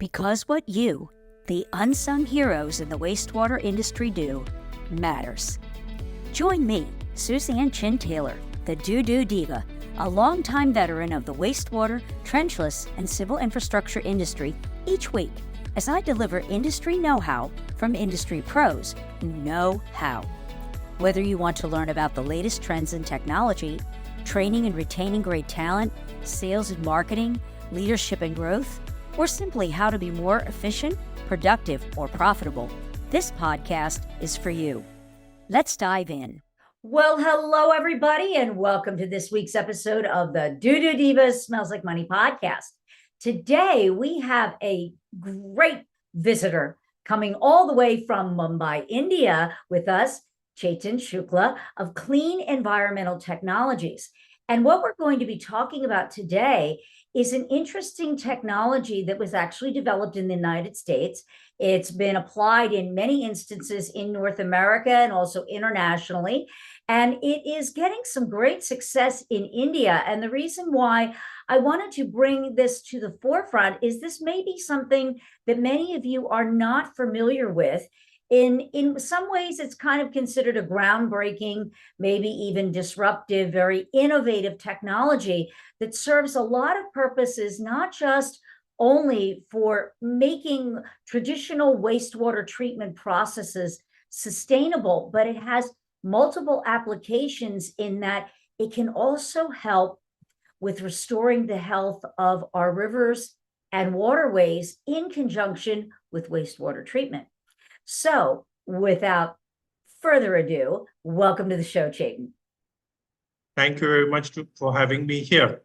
Because what you, the unsung heroes in the wastewater industry, do matters. Join me, Suzanne Chin-Taylor, the DooDoo Diva, a longtime veteran of the wastewater, trenchless, and civil infrastructure industry each week as I deliver industry know-how from industry pros who know how. Whether you want to learn about the latest trends in technology, training and retaining great talent, sales and marketing, leadership and growth, or simply how to be more efficient, productive, or profitable, this podcast is for you. Let's dive in. Well, hello, everybody, and welcome to this week's episode of the DooDoo Divas Smells Like Money podcast. Today, we have a great visitor coming all the way from Mumbai, India, with us, Chetan Shukla of Clean Environmental Technologies. And what we're going to be talking about today is an interesting technology that was actually developed in the United States. It's been applied in many instances in North America and also internationally. And it is getting some great success in India. And the reason why I wanted to bring this to the forefront is this may be something that many of you are not familiar with. In some ways, it's kind of considered a groundbreaking, maybe even disruptive, very innovative technology that serves a lot of purposes, not just only for making traditional wastewater treatment processes sustainable, but it has multiple applications in that it can also help with restoring the health of our rivers and waterways in conjunction with wastewater treatment. So, without further ado, welcome to the show, Chetan. Thank you very much for having me here.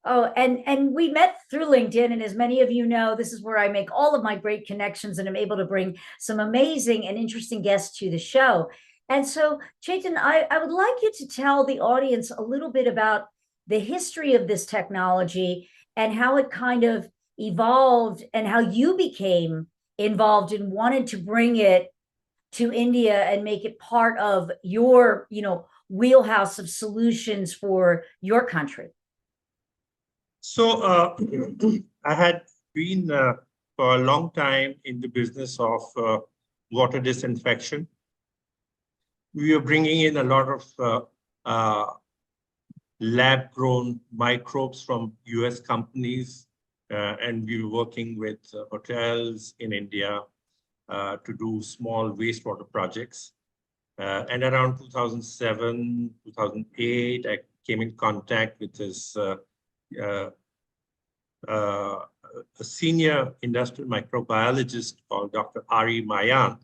Oh, and we met through LinkedIn, and as many of you know, this is where I make all of my great connections, and I'm able to bring some amazing and interesting guests to the show. And so, Chetan, I would like you to tell the audience a little bit about the history of this technology and how it kind of evolved and how you became involved and wanted to bring it to India and make it part of your, wheelhouse of solutions for your country. So I had been for a long time in the business of water disinfection. We were bringing in a lot of lab-grown microbes from US companies, and we were working with hotels in India to do small wastewater projects. And around 2007, 2008, I came in contact with this a senior industrial microbiologist called Dr. Ari Mion,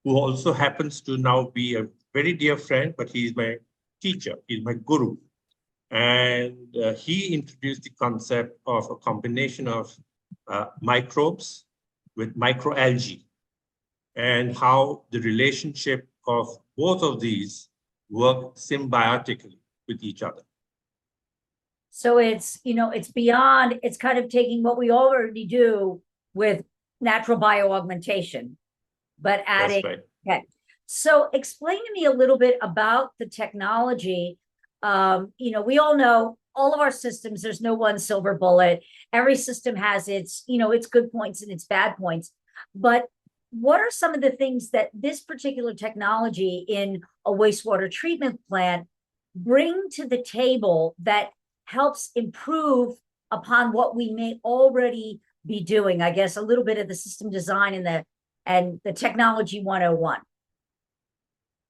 who also happens to now be a very dear friend, but he's my teacher, he's my guru. And he introduced the concept of a combination of microbes with microalgae and how the relationship of both of these work symbiotically with each other. So it's beyond, it's kind of taking what we already do with natural bioaugmentation, but adding. That's right. Okay. So explain to me a little bit about the technology. We all know all of our systems, there's no one silver bullet. Every system has its good points and its bad points. But what are some of the things that this particular technology in a wastewater treatment plant bring to the table that helps improve upon what we may already be doing? I guess a little bit of the system design and the technology 101.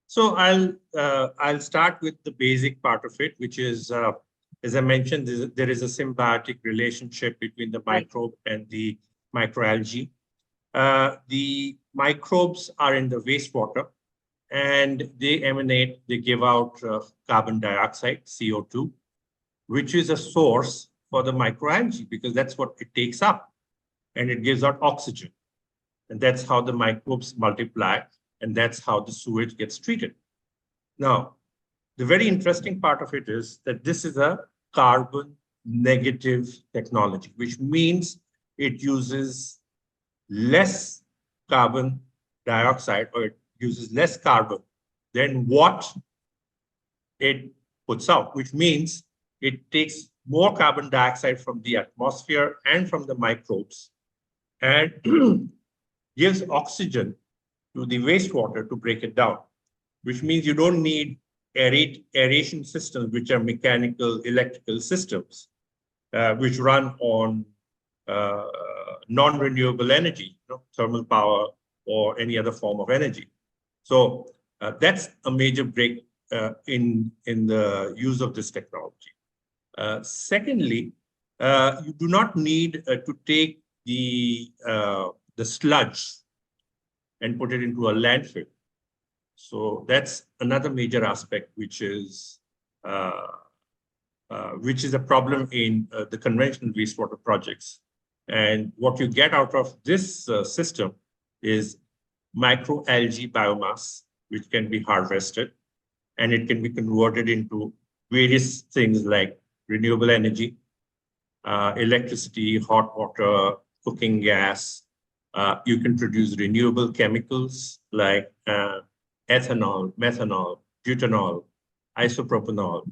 So I'll start with the basic part of it, which is, as I mentioned, there is a symbiotic relationship between the microbe and the microalgae. The microbes are in the wastewater, and they give out carbon dioxide, CO2, which is a source for the microalgae because that's what it takes up, and it gives out oxygen. And that's how the microbes multiply, and that's how the sewage gets treated. Now, the very interesting part of it is that this is a carbon negative technology, which means it uses less carbon dioxide, or it uses less carbon than what it puts out, which means it takes more carbon dioxide from the atmosphere and from the microbes and gives oxygen to the wastewater to break it down, which means you don't need aeration systems, which are mechanical, electrical systems, which run on uh, non-renewable energy, thermal power or any other form of energy. So that's a major break in the use of this technology. Secondly, you do not need to take the sludge and put it into a landfill. So that's another major aspect, which is a problem in the conventional wastewater projects. And what you get out of this system is microalgae biomass, which can be harvested, and it can be converted into various things like renewable energy, electricity, hot water, cooking gas. You can produce renewable chemicals like ethanol, methanol, butanol, isopropanol,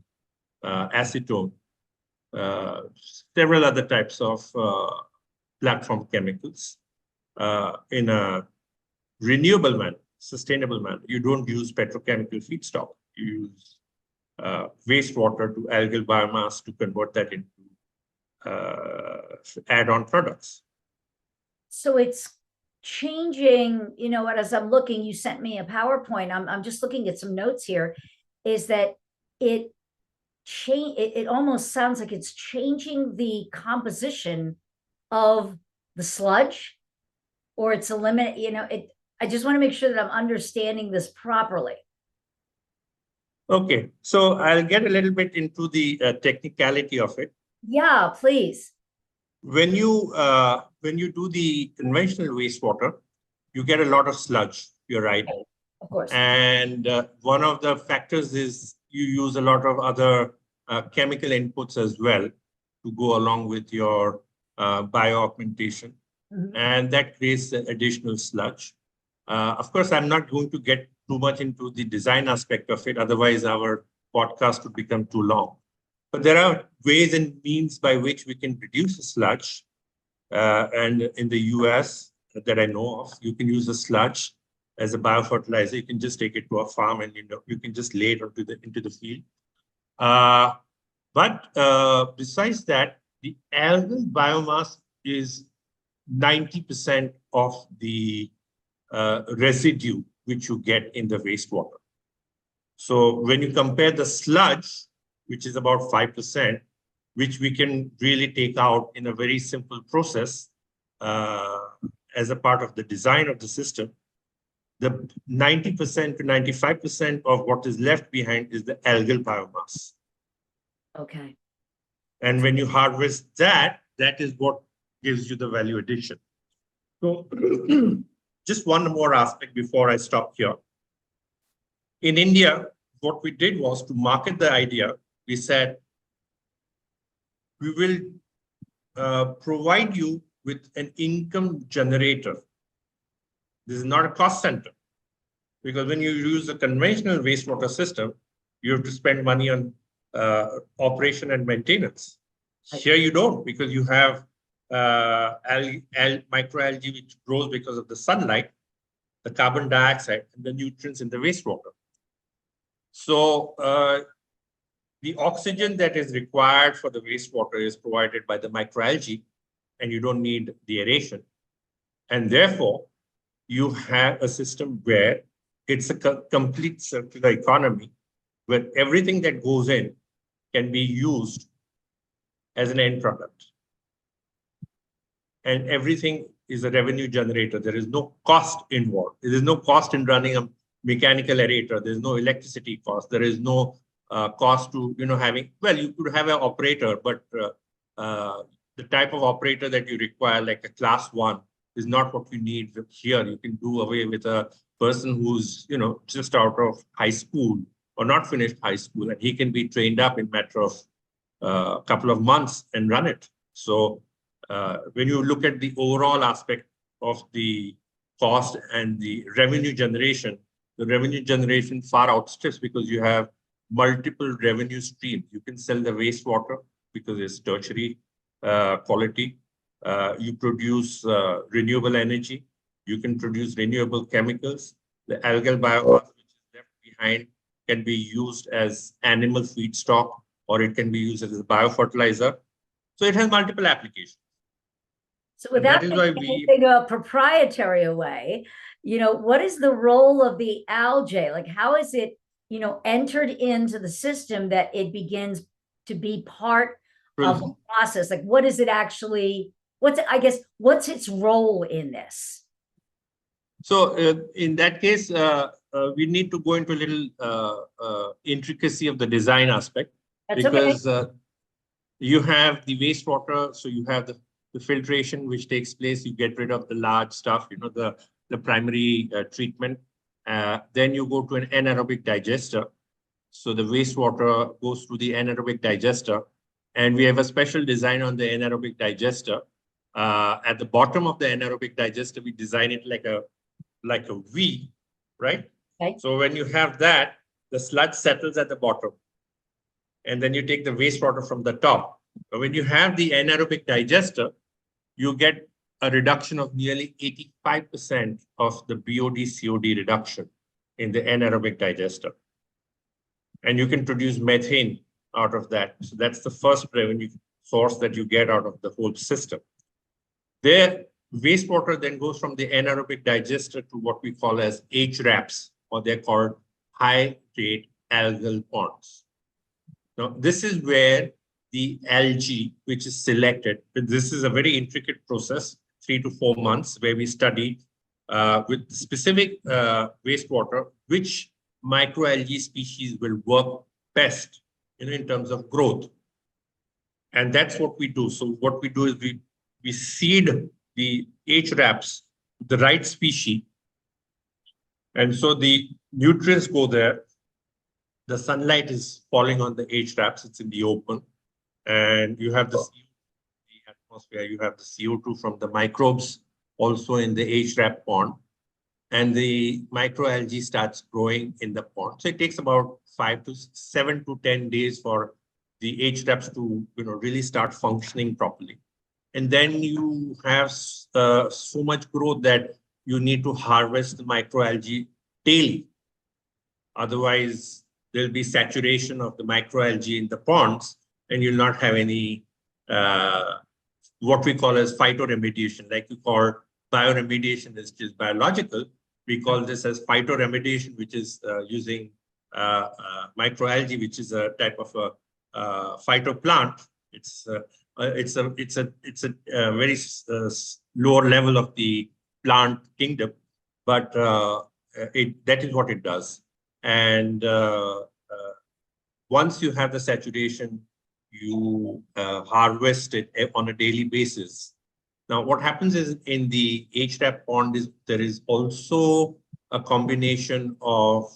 acetone, several other types of platform chemicals in a renewable manner, sustainable manner. You don't use petrochemical feedstock. You use wastewater to algal biomass to convert that into add-on products. So it's changing, as I'm looking, you sent me a PowerPoint. I'm just looking at some notes here, is that it almost sounds like it's changing the composition of the sludge, or it's eliminating, I just want to make sure that I'm understanding this properly. Okay, so I'll get a little bit into the technicality of it. Yeah, please. When you do the conventional wastewater, you get a lot of sludge. You're right. Of course. And one of the factors is you use a lot of other chemical inputs as well to go along with your bioaugmentation. Mm-hmm. And that creates additional sludge. Of course, I'm not going to get too much into the design aspect of it. Otherwise, our podcast would become too long. But there are ways and means by which we can reduce the sludge. And in the US that I know of, you can use the sludge as a biofertilizer. You can just take it to a farm and you can just lay it into the field. But besides that, the algal biomass is 90% of the residue which you get in the wastewater. So when you compare the sludge, which is about 5%, which we can really take out in a very simple process as a part of the design of the system, the 90% to 95% of what is left behind is the algal biomass. Okay. And when you harvest that, that is what gives you the value addition. So just one more aspect before I stop here. In India, what we did was to market the idea. We said, we will provide you with an income generator. This is not a cost center. Because when you use a conventional wastewater system, you have to spend money on operation and maintenance. Here you don't, because you have microalgae, which grows because of the sunlight, the carbon dioxide, and the nutrients in the wastewater. So the oxygen that is required for the wastewater is provided by the microalgae, and you don't need the aeration. And therefore, you have a system where it's a complete circular economy, where everything that goes in can be used as an end product. And everything is a revenue generator. There is no cost involved. There is no cost in running a mechanical aerator. There is no electricity cost. There is no cost to having, well, you could have an operator, but the type of operator that you require, like a class 1, is not what you need here. You can do away with a person who's just out of high school or not finished high school, and he can be trained up in a matter of a couple of months and run it. So when you look at the overall aspect of the cost and the revenue generation far outstrips, because you have multiple revenue streams. You can sell the wastewater because it's tertiary quality. You produce renewable energy. You can produce renewable chemicals. The algal biomass which is left behind can be used as animal feedstock, or it can be used as a biofertilizer. So it has multiple applications. So without anything a proprietary away, what is the role of the algae? Like, how is it, entered into the system that it begins to be part of the process? Like, what is it actually, what's its role in this? So in that case, we need to go into a little intricacy of the design aspect. That's because you have the wastewater, so you have the filtration which takes place. You get rid of the large stuff, the primary treatment. Then you go to an anaerobic digester. So the wastewater goes through the anaerobic digester, and we have a special design on the anaerobic digester. At the bottom of the anaerobic digester, we design it like a V, right? Okay. So when you have that, the sludge settles at the bottom, and then you take the wastewater from the top. But when you have the anaerobic digester, you get a reduction of nearly 85% of the BOD-COD reduction in the anaerobic digester. And you can produce methane out of that. So that's the first revenue source that you get out of the whole system. Their wastewater then goes from the anaerobic digester to what we call as HRAPs, or they're called high-rate algal ponds. Now, this is where the algae, which is selected, this is a very intricate process, 3 to 4 months, where we study with specific wastewater, which microalgae species will work best in terms of growth. And that's what we do. So what we do is we seed the HRAPs, the right species. And so the nutrients go there. The sunlight is falling on the HRAPs. It's in the open. And you have the atmosphere, you have the CO2 from the microbes also in the HRAP pond. And the microalgae starts growing in the pond. So it takes about 7 to 10 days for the HRAPs to really start functioning properly. And then you have so much growth that you need to harvest the microalgae daily. Otherwise, there'll be saturation of the microalgae in the ponds, and you'll not have any what we call as phytoremediation. Like you call bioremediation is just biological. We call this as phytoremediation, which is using microalgae, which is a type of a phytoplant. It's a very lower level of the plant kingdom, but that is what it does. And once you have the saturation, you harvest it on a daily basis. Now, what happens is in the HRAP pond there is also a combination of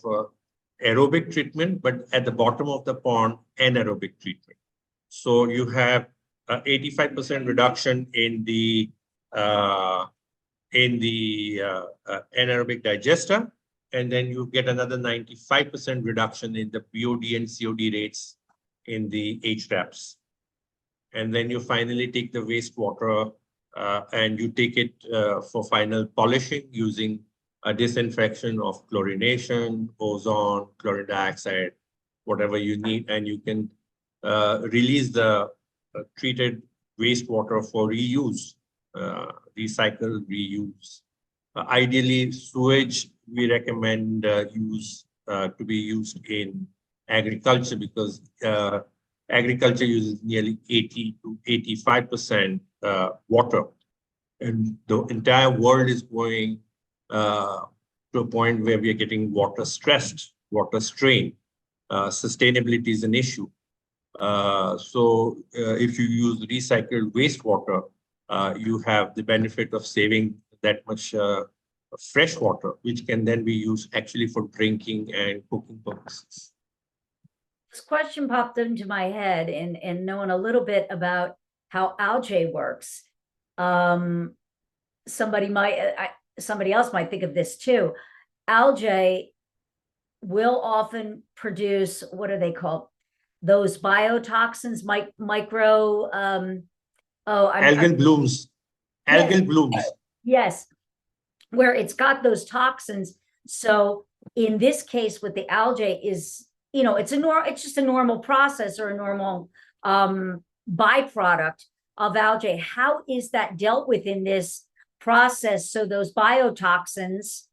aerobic treatment, but at the bottom of the pond, anaerobic treatment. So you have 85% reduction in the anaerobic digester, and then you get another 95% reduction in the BOD and COD rates in the HRAPs. And then you finally take the wastewater and you take it for final polishing using a disinfection of chlorination, ozone, chlorine dioxide, whatever you need, and you can release the treated wastewater for reuse, recycle, reuse. Ideally, sewage we recommend to be used in agriculture, because agriculture uses nearly 80 to 85% water, and the entire world is going to a point where we are getting water stressed, water strain. Sustainability is an issue. So if you use recycled wastewater, you have the benefit of saving that much fresh water, which can then be used actually for drinking and cooking purposes. This question popped into my head, and knowing a little bit about how algae works. Somebody else might think of this too. Algae will often produce, what are they called? Those biotoxins, algal blooms. Algal blooms. Yes, where it's got those toxins. So in this case with the algae is, it's just a normal process or a normal byproduct of algae. How is that dealt with in this process? So those biotoxins,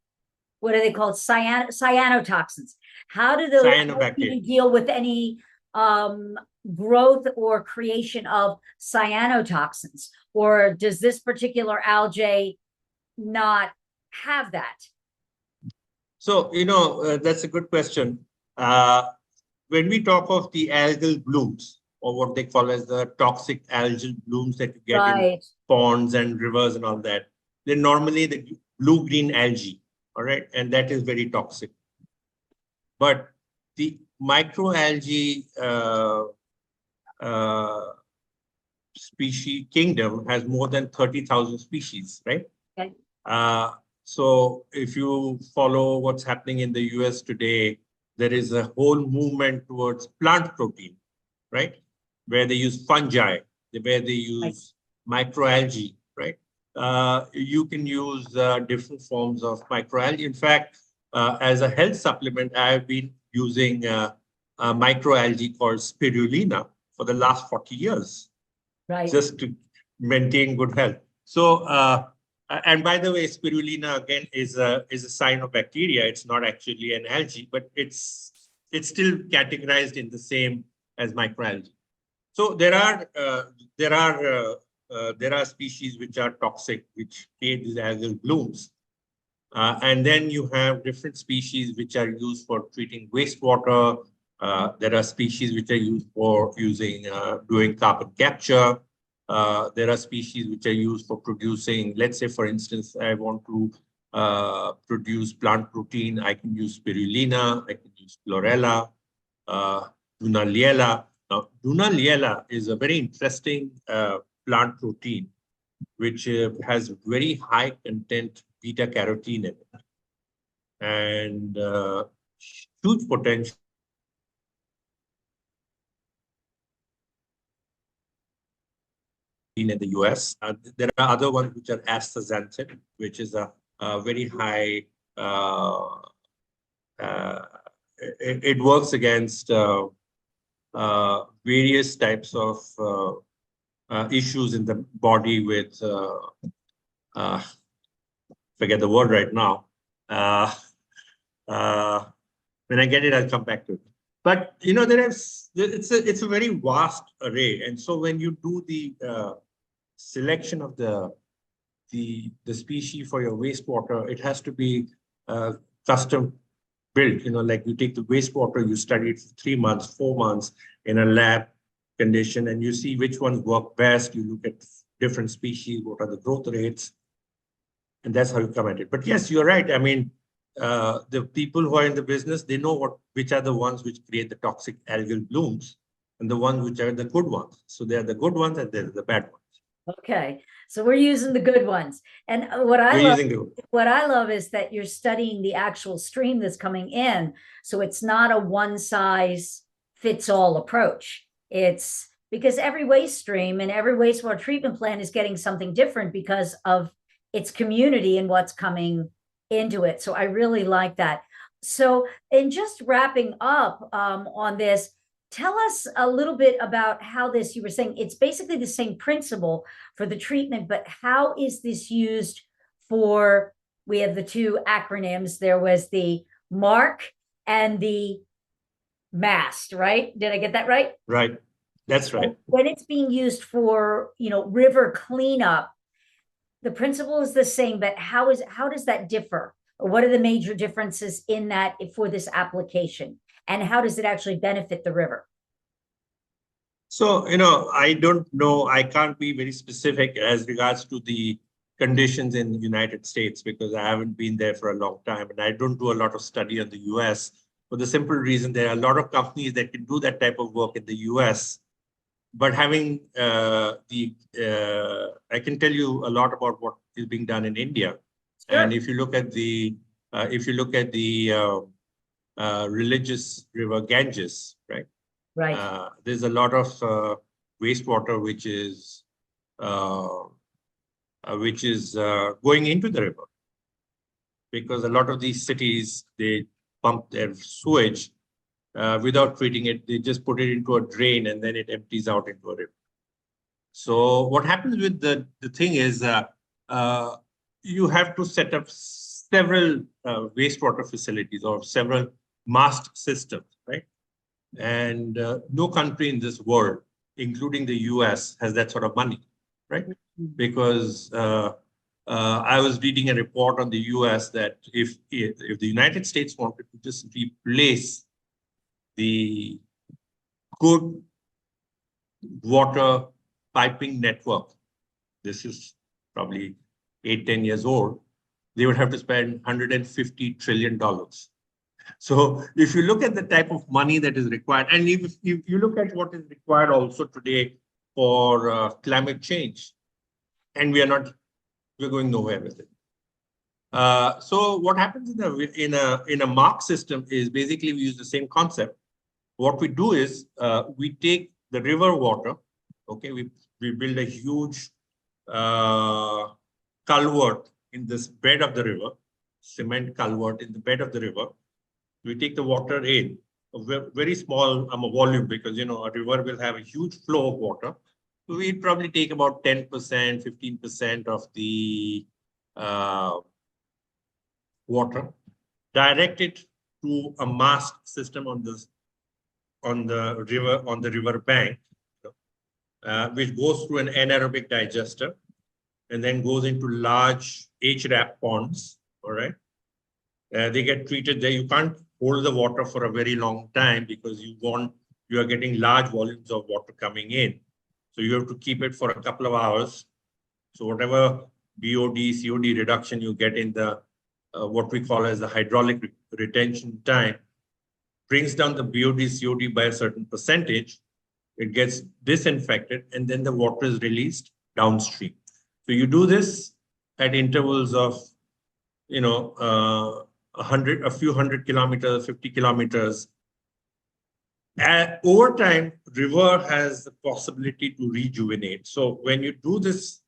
what are they called? Cyanotoxins. How do those Cyanobacteria deal with any growth or creation of cyanotoxins? Or does this particular algae not have that? So, that's a good question. When we talk of the algal blooms, or what they call as the toxic algal blooms that you get in ponds and rivers and all that, they're normally the blue-green algae, all right? And that is very toxic. But the microalgae species kingdom has more than 30,000 species, right? Okay. So if you follow what's happening in the US today, there is a whole movement towards plant protein, right? Where they use fungi, where they use microalgae, right? You can use different forms of microalgae. In fact, as a health supplement, I have been using a microalgae called spirulina for the last 40 years, just to maintain good health. So, and by the way, spirulina again is a sign of bacteria. It's not actually an algae, but it's still categorized in the same as microalgae. So there are species which are toxic, which create these algal blooms, and then you have different species which are used for treating wastewater. There are species which are used for doing carbon capture. There are species which are used for producing, let's say, for instance, I want to produce plant protein. I can use spirulina, I can use chlorella, Dunaliella. Now, Dunaliella is a very interesting plant protein, which has very high content beta carotene in it, and huge potential in the US. There are other ones which are astaxanthin, which is a very high, it works against various types of issues in the body with, forget the word right now. When I get it, I'll come back to it. But, it's a very vast array. And so when you do the selection of the species for your wastewater, it has to be custom built. Like you take the wastewater, you study it for 3 months, 4 months in a lab condition, and you see which ones work best. You look at different species, what are the growth rates, and that's how you come at it. But yes, you're right. I mean, the people who are in the business, they know which are the ones which create the toxic algal blooms and the ones which are the good ones. So they're the good ones and they're the bad ones. Okay, so we're using the good ones. And what I love is that you're studying the actual stream that's coming in. So it's not a one size fits all approach. It's because every waste stream and every wastewater treatment plant is getting something different because of its community and what's coming into it. So I really like that. So in just wrapping up on this, tell us a little bit about how this, you were saying it's basically the same principle for the treatment, but how is this used for, we have the two acronyms, there was the MARC and the MAST, right? Did I get that right? Right, that's right. When it's being used for, river cleanup, the principle is the same, but how does that differ? Or what are the major differences in that for this application? And how does it actually benefit the river? So, I don't know. I can't be very specific as regards to the conditions in the United States because I haven't been there for a long time. And I don't do a lot of study on the US for the simple reason there are a lot of companies that can do that type of work in the US. But having I can tell you a lot about what is being done in India. Sure. And if you look at the religious river Ganges, right? Right. There's a lot of wastewater which is which is going into the river. Because a lot of these cities, they pump their sewage without treating it. They just put it into a drain and then it empties out into a river. So what happens with the thing is you have to set up several wastewater facilities or several mast systems, right? And no country in this world, including the US, has that sort of money, right? Because I was reading a report on the US that if the United States wanted to just replace the good water piping network, this is probably 8-10 years old, they would have to spend $150 trillion. So if you look at the type of money that is required, and if you look at what is required also today for climate change, and we're going nowhere with it. So what happens in a mark system is basically we use the same concept. What we do is we take the river water, okay, we build a huge culvert in this bed of the river, cement culvert in the bed of the river. We take the water in a very small volume because, a river will have a huge flow of water. So we'd probably take about 10%, 15% of the water, direct it to a mast system on the river bank, which goes through an anaerobic digester and then goes into large HRAP ponds. All right, they get treated there. You can't hold the water for a very long time because you are getting large volumes of water coming in. So you have to keep it for a couple of hours. So whatever BOD, COD reduction you get in the what we call as the hydraulic retention time brings down the BOD, COD by a certain percentage. It gets disinfected and then the water is released downstream. So you do this at intervals of, a few hundred kilometers, 50 kilometers. Over time, river has the possibility to rejuvenate. So when you do this,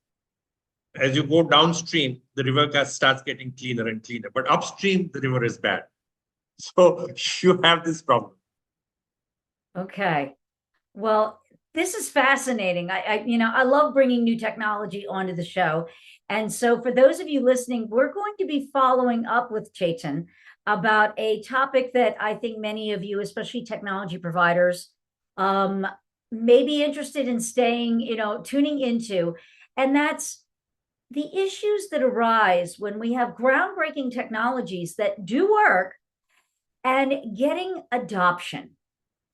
as you go downstream, the river starts getting cleaner and cleaner. But upstream, the river is bad. So you have this problem. Okay. Well, this is fascinating. I love bringing new technology onto the show. And so for those of you listening, we're going to be following up with Chetan about a topic that I think many of you, especially technology providers, may be interested in tuning into. And that's the issues that arise when we have groundbreaking technologies that do work and getting adoption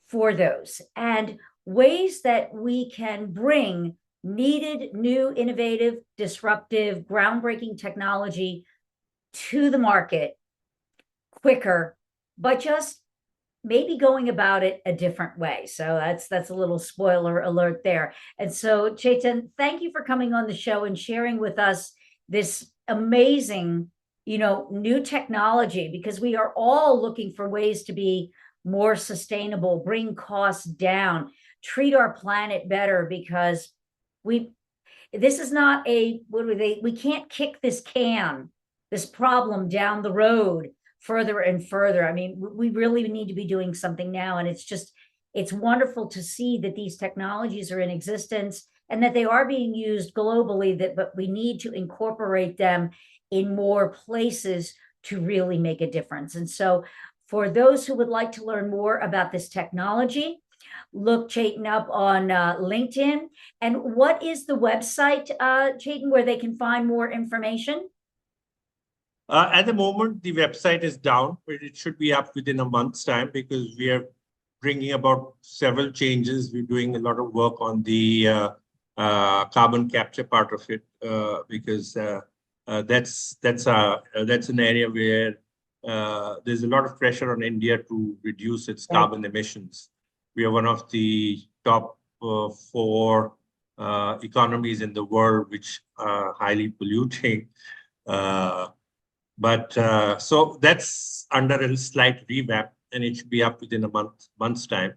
for those and ways that we can bring needed, new, innovative, disruptive, groundbreaking technology to the market quicker, but just maybe going about it a different way. So that's a little spoiler alert there. And so Chetan, thank you for coming on the show and sharing with us this amazing, new technology, because we are all looking for ways to be more sustainable, bring costs down, treat our planet better, because this is not we can't kick this problem down the road further and further. I mean, we really need to be doing something now. And it's wonderful to see that these technologies are in existence and that they are being used globally, but we need to incorporate them in more places to really make a difference. And so for those who would like to learn more about this technology, look Chetan up on LinkedIn. And what is the website, Chetan, where they can find more information? At the moment, the website is down, but it should be up within a month's time because we are bringing about several changes. We're doing a lot of work on the carbon capture part of it because that's an area where there's a lot of pressure on India to reduce its carbon emissions. We are one of the top 4 economies in the world which are highly polluting. So that's under a slight revamp, and it should be up within a month's time.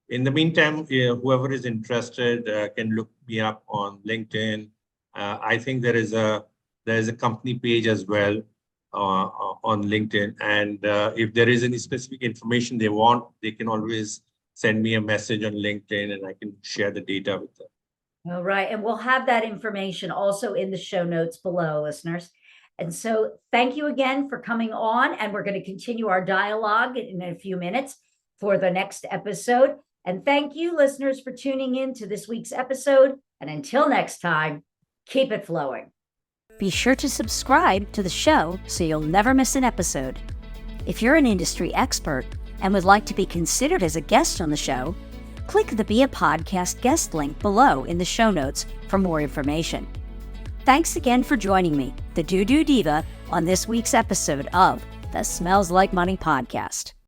In the meantime, whoever is interested can look me up on LinkedIn, I think there is a company page as well on LinkedIn. And if there is any specific information they want, they can always send me a message on LinkedIn and I can share the data with them. All right. And we'll have that information also in the show notes below, listeners. And so thank you again for coming on. And we're going to continue our dialogue in a few minutes for the next episode. And thank you, listeners, for tuning in to this week's episode. And until next time, keep it flowing. Be sure to subscribe to the show so you'll never miss an episode. If you're an industry expert and would like to be considered as a guest on the show, click the Be a Podcast guest link below in the show notes for more information. Thanks again for joining me, the DooDoo Diva, on this week's episode of the Smells Like Money podcast.